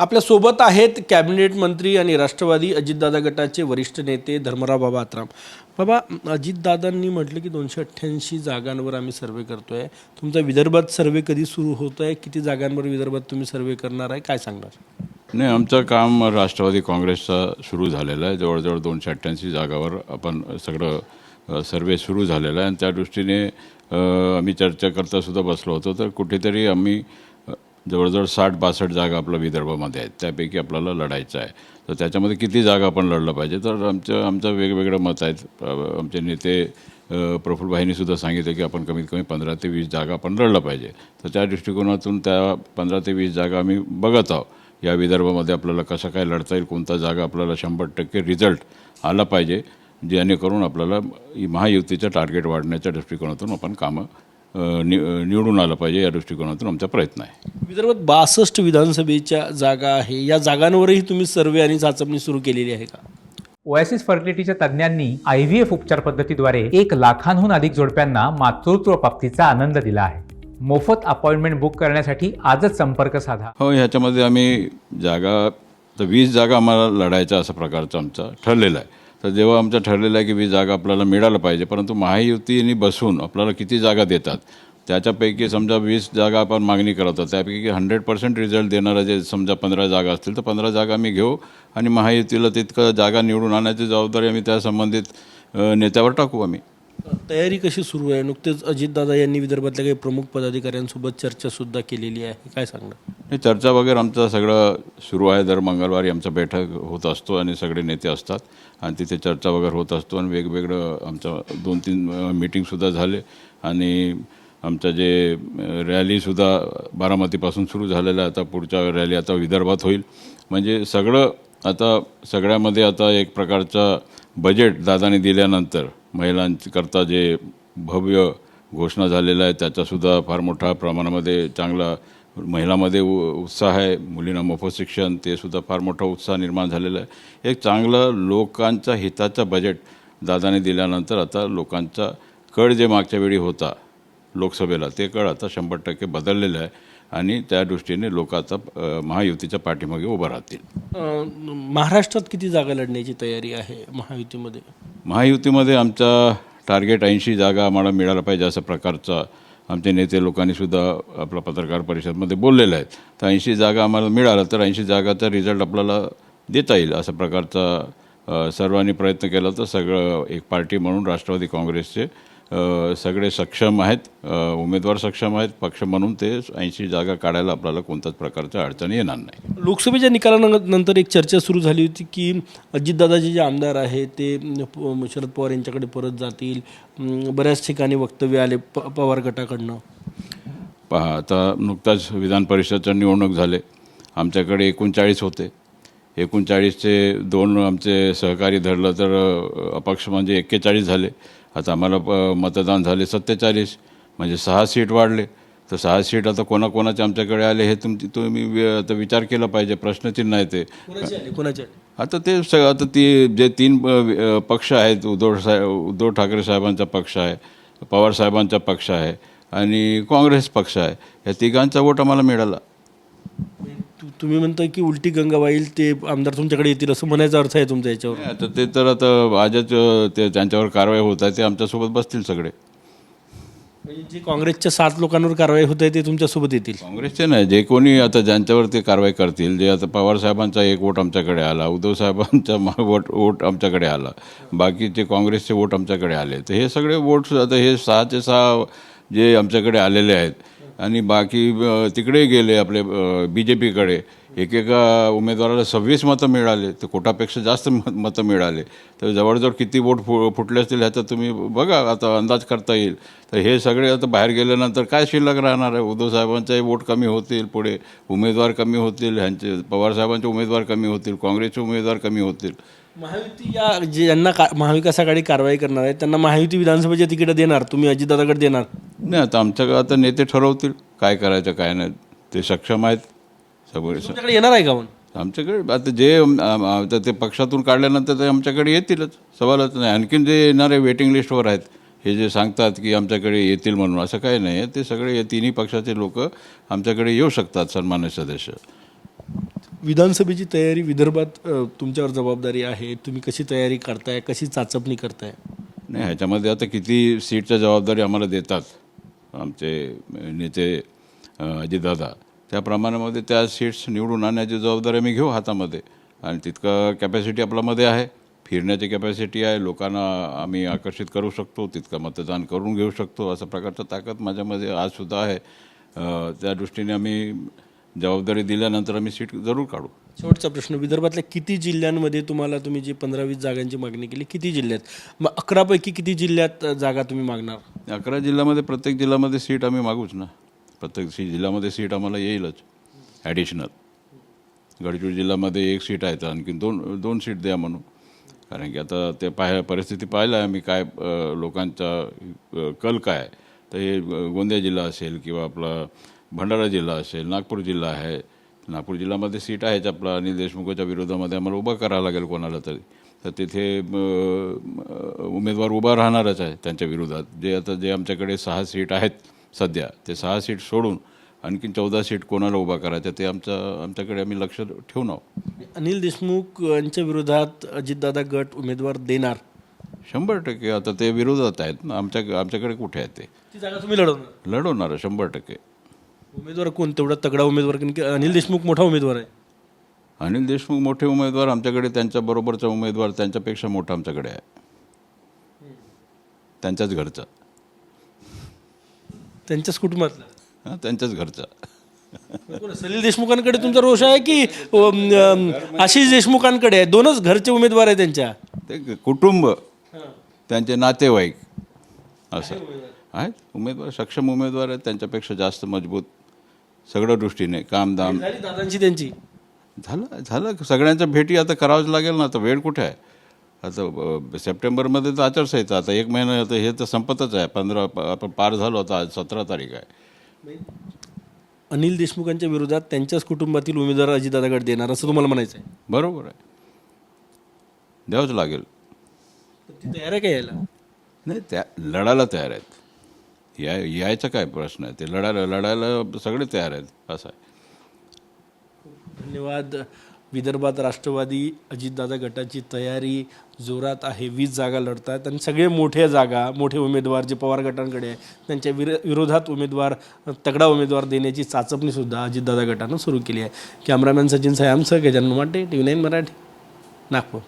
आपल्या सोबत आहेत कॅबिनेट मंत्री आणि राष्ट्रवादी अजितदादा गटाचे वरिष्ठ नेते धर्मराव बाबा आत्राम. बाबा, अजितदादांनी म्हटलं की 288 जागांवर आम्ही सर्वे करतोय. तुमचा विदर्भात सर्वे कधी सुरू होत आहे? किती जागांवर विदर्भात तुम्ही सर्वे करणार आहे? काय सांगणार? नाही, आमचं काम राष्ट्रवादी काँग्रेसचा सुरू झालेलं आहे. जवळजवळ 288 जागावर आपण सगळं सर्वे सुरू झालेलं आहे आणि त्या दृष्टीने आम्ही चर्चा करतासुद्धा बसलो होतो. तर कुठेतरी आम्ही जवळजवळ 60-62 जागा आपल्या विदर्भामध्ये आहेत, त्यापैकी आपल्याला लढायचं आहे. तर त्याच्यामध्ये किती जागा आपण लढलं पाहिजे, तर आमचं वेगवेगळं मत आहेत. आमचे नेते प्रफुल्लभाईंनीसुद्धा सांगितलं की आपण कमीत कमी 15 ते 20 जागा आपण लढलं पाहिजे. तर त्या दृष्टिकोनातून त्या 15 ते 20 जागा आम्ही बघत आहोत. या विदर्भामध्ये आपल्याला कसं काय लढता येईल, कोणता जागा आपल्याला 100% रिझल्ट आला पाहिजे, जेणेकरून आपल्याला महायुतीचं टार्गेट वाढण्याच्या दृष्टिकोनातून आपण कामं निवडून आलं पाहिजे, या दृष्टिकोनातून आमचा प्रयत्न आहे. विदर्भात 62 विधानसभेच्या जागा आहे. या जागांवरही तुम्ही सर्वे आणि चाचपणी सुरू केलेली आहे का? ओएसिस फर्टिलिटीच्या तज्ज्ञांनी IVF उपचार पद्धतीद्वारे 1 लाखांहून अधिक जोडप्यांना मातृत्व प्राप्तीचा आनंद दिला आहे. मोफत अपॉइंटमेंट बुक करण्यासाठी आजच संपर्क साधा. हो, ह्याच्यामध्ये आम्ही जागा तर 20 जागा आम्हाला लढायच्या असा प्रकारचं आमचं ठरलेलं आहे. तर जेव्हा आमचं ठरलेलं आहे की 20 जागा आपल्याला मिळायला पाहिजे, परंतु महायुतीने बसून आपल्याला किती जागा देतात, त्याच्यापैकी समजा 20 जागा आपण मागणी करत आहोत, त्यापैकी 100% रिझल्ट देणारा जे समजा 15 जागा असतील तर 15 जागा आम्ही घेऊ आणि महायुतीला तितकं जागा निवडून आणण्याची जबाबदारी आम्ही त्या संबंधित नेत्यावर टाकू. आम्ही तयारी कशी सुरू आहे? नुकतेच अजितदादा यांनी विदर्भातल्या काही प्रमुख पदाधिकाऱ्यांसोबत चर्चासुद्धा केलेली आहे. काय सांगणार? हे चर्चा वगैरे आमचं सगळं सुरू आहे. दर मंगळवारी आमचा बैठक होत असतो आणि सगळे नेते असतात आणि तिथे चर्चा वगैरे होत असतो आणि वेगवेगळं आमचं 2-3 मीटिंगसुद्धा झाले आणि आमचं जे रॅलीसुद्धा बारामतीपासून सुरू झालेलं आहे. आता पुढच्या रॅली आता विदर्भात होईल. म्हणजे सगळं आता सगळ्यामध्ये आता एक प्रकारचा बजेट दादाने दिल्यानंतर महिलांकरता जे भव्य घोषणा झालेला आहे, त्याचासुद्धा फार मोठ्या प्रमाणामध्ये चांगला महिलांमध्ये उत्साह आहे. मुलींना मोफत शिक्षण, ते सुद्धा फार मोठा उत्साह निर्माण झालेला आहे. एक चांगलं लोकांच्या हिताचं बजेट दादाने दिल्यानंतर आता लोकांचा कळ जे मागच्या वेळी होता लोकसभेला, ते कळ आता 100% बदललेलं आहे आणि त्या दृष्टीने लोक आता महायुतीच्या पाठीमागे उभं राहतील. महाराष्ट्रात किती जागा लढण्याची तयारी आहे महायुतीमध्ये? महायुतीमध्ये आमचा टार्गेट 80 जागा आम्हाला मिळायला पाहिजे अशा प्रकारचा आमचे नेते लोकांनीसुद्धा आपल्या पत्रकार परिषदेमध्ये बोललेलं आहे. तर 80 जागा आम्हाला मिळाला तर 80 जागाचा रिझल्ट आपल्याला देता येईल अशा प्रकारचा सर्वांनी प्रयत्न केला. तर सगळं एक पार्टी म्हणून राष्ट्रवादी काँग्रेसचे सगळे सक्षम आहेत, उमेदवार सक्षम आहेत. पक्ष म्हणून ते 80 जागा काढायला आपल्याला कोणत्याच प्रकारच्या अडचणी येणार नाही. लोकसभेच्या निकालानंतर एक चर्चा सुरू झाली होती की अजितदादाचे जे आमदार आहेत ते शरद पवार यांच्याकडे परत जातील. बऱ्याच ठिकाणी वक्तव्य आले पवार गटाकडनं. पहा, आता नुकताच विधान परिषदच्या निवडणूक झाले. आमच्याकडे 39 होते. 39चे 2 आमचे सहकारी धरलं तर अपक्ष म्हणजे 41 झाले. आता आम्हाला मतदान झाले 47, म्हणजे 6 सीट वाढले. तर 6 सीट आता कोणाकोणाचे आमच्याकडे आले हे तुम्ही आता विचार केला पाहिजे. प्रश्नचिन्ह आहे ते. कोणाचे? आता ते आता ती जे 3 पक्ष आहेत, उद्धव ठाकरे साहेबांचा पक्ष आहे, पवार साहेबांचा पक्ष आहे आणि काँग्रेस पक्ष आहे. या तिघांचा वोट आम्हाला मिळाला. तुम्ही म्हणताय की उलटी गंगा वाईल, ते आमदार तुमच्याकडे येतील असं म्हणायचा अर्थ आहे तुमच्या याच्यावर? आता ते तर आता आजच ते त्यांच्यावर कारवाई होत आहे, ते आमच्यासोबत बसतील सगळे. म्हणजे जे काँग्रेसच्या 7 लोकांवर कारवाई होत आहे ते तुमच्यासोबत येतील? काँग्रेसचे नाही, जे कोणी आता ज्यांच्यावर ते कारवाई करतील. जे आता पवार साहेबांचा 1 वोट आमच्याकडे आला, उद्धव साहेबांचा वोट आमच्याकडे आला, बाकीचे काँग्रेसचे वोट आमच्याकडे आले. तर हे सगळे वोट्स आता हे 6चे 6 जे आमच्याकडे आलेले आहेत आणि बाकी तिकडे गेले आपले BJPकडे. एकेका उमेदवाराला 26 मतं मिळाले, तर कोटापेक्षा जास्त मतं मिळाले. तर जवळजवळ किती वोट फुटले असतील ह्याचा तुम्ही बघा, आता अंदाज करता येईल. तर हे सगळे आता बाहेर गेल्यानंतर काय शिल्लक राहणार आहे? उद्धव साहेबांचाही वोट कमी होतील, पुढे उमेदवार कमी होतील, ह्यांचे पवार साहेबांचे उमेदवार कमी होतील, काँग्रेसचे उमेदवार कमी होतील. महायुती या ज्यांना महाविकास आघाडी कारवाई करणार आहे त्यांना महायुती विधानसभेच्या तिकीट देणार, तुम्ही अजितदादाकडे देणार? नाही, आता आमच्याकडे आता नेते ठरवतील काय करायचं काय नाही. ते सक्षम आहेत सगळे. तुमच्याकडे येणार आहे का? आमच्याकडे आता जे आता ते पक्षातून काढल्यानंतर ते आमच्याकडे येतीलच, सवालच नाही. आणखीन जे येणारे वेटिंग लिस्टवर आहेत, हे जे सांगतात की आमच्याकडे येतील म्हणून, असं काही नाही आहे. ते सगळे 3ही पक्षाचे लोक आमच्याकडे येऊ शकतात सन्मान्य सदस्य. विधानसभेची तयारी विदर्भात तुमच्यावर जबाबदारी आहे. तुम्ही कशी तयारी करताय, कशी चाचपणी करताय? नाही, ह्याच्यामध्ये आता किती सीटच्या जबाबदारी आम्हाला देतात आमचे नेते अजितदादा, त्या प्रमाणामध्ये त्या सीट्स निवडून आणण्याची जबाबदारी आम्ही घेऊ हातामध्ये. आणि तितका कॅपॅसिटी आपल्यामध्ये आहे, फिरण्याची कॅपॅसिटी आहे, लोकांना आम्ही आकर्षित करू शकतो, तितकं मतदान करून घेऊ शकतो, अशा प्रकारचं ताकद माझ्यामध्ये आजसुद्धा आहे. त्या दृष्टीने आम्ही जबाबदारी दिल्यानंतर आम्ही सीट जरूर काढू. शेवटचा प्रश्न, विदर्भातल्या किती जिल्ह्यांमध्ये तुम्ही जी 15-20 जागांची मागणी केली, किती जिल्ह्यात, मग 11 पैकी किती जिल्ह्यात जागा तुम्ही मागणार? 11 जिल्ह्यामध्ये प्रत्येक जिल्ह्यामध्ये सीट आम्ही मागूच ना. प्रत्येक जिल्ह्यामध्ये सीट आम्हाला येईलच ॲडिशनल. गडचिरोली जिल्ह्यामध्ये 1 सीट आहे, तर आणखी दोन सीट द्या म्हणून. कारण की आता ते परिस्थिती पाहिलं आहे आम्ही, काय लोकांचा कल काय आहे. तर हे गोंदिया जिल्हा असेल किंवा आपला भंडारा जिल्हा असेल, नागपूर जिल्हा आहे. नागपूर जिल्ह्यामध्ये सीट आहेच आपला, अनिल देशमुखच्या विरोधामध्ये आम्हाला उभं करावं लागेल कोणाला तरी. तर तिथे उमेदवार उभा राहणारच आहे त्यांच्या विरोधात. जे आमच्याकडे 6 सीट आहेत सध्या, ते 6 सीट सोडून आणखीन 14 सीट कोणाला उभा करायच्या ते आमच्याकडे आम्ही लक्ष ठेवून आहोत. अनिल देशमुख यांच्या विरोधात अजितदादा गट उमेदवार देणार? 100%. आता ते विरोधात आहेत ना, आमच्याकडे कुठे आहेत ते? ती जागा तुम्ही लढवणार? लढवणार 100%. उमेदवार कोण तेवढा तगडा उमेदवार? कारण की अनिल देशमुख मोठा उमेदवार आहे. अनिल देशमुख मोठे उमेदवार आमच्याकडे, त्यांच्याबरोबरचा उमेदवार त्यांच्यापेक्षा मोठा आमच्याकडे आहे, त्यांच्याच घरचा, त्यांच्याच कुटुंबातला, त्यांच्याच घरचा. सलील देशमुखांकडे तुमचा रोष आहे की आशिष देशमुखांकडे आहे? दोनच घरचे उमेदवार आहे त्यांच्या. ते कुटुंब, त्यांचे नातेवाईक असं आहेत उमेदवार, सक्षम उमेदवार आहेत, त्यांच्यापेक्षा जास्त मजबूत सगळ्या दृष्टीने कामधाम. दादांची त्यांची झालं सगळ्यांच्या भेटी आता करावंच लागेल ना. आता वेळ कुठे आहे? आता सप्टेंबरमध्ये तर आचारसंहिता, आता 1 महिना आता हे तर संपतच आहे. 15 आपण पार झालो, आता आज 17 तारीख आहे. अनिल देशमुखांच्या विरोधात त्यांच्याच कुटुंबातील उमेदवार अजितदादा गट देणार असं तुम्हाला म्हणायचं आहे? बरोबर आहे, द्यावंच लागेल. ती तयार आहे का यायला? नाही, त्या लढायला तयार आहेत. यायचा काय प्रश्न आहे? ते लढायला सगळे तयार आहेत, असं आहे. धन्यवाद. विदर्भात राष्ट्रवादी अजितदादा गटाची तयारी जोरात आहे. 20 जागा लढतात आणि सगळे मोठे उमेदवार जे पवार गटांकडे आहे त्यांच्या विरोधात तगडा उमेदवार देण्याची चाचपणीसुद्धा अजितदादा गटानं सुरू केली आहे. कॅमेरामॅन सचिन सयामसह गजानन माटे, TV9 मराठी, नागपूर.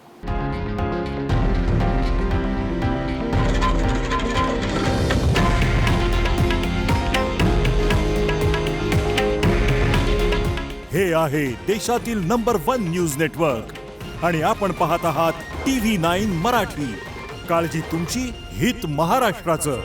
हे आहे देशातील नंबर 1 न्यूज नेटवर्क आणि आपण पाहत आहात TV9 मराठी. काळजी तुमची, हित महाराष्ट्राचं.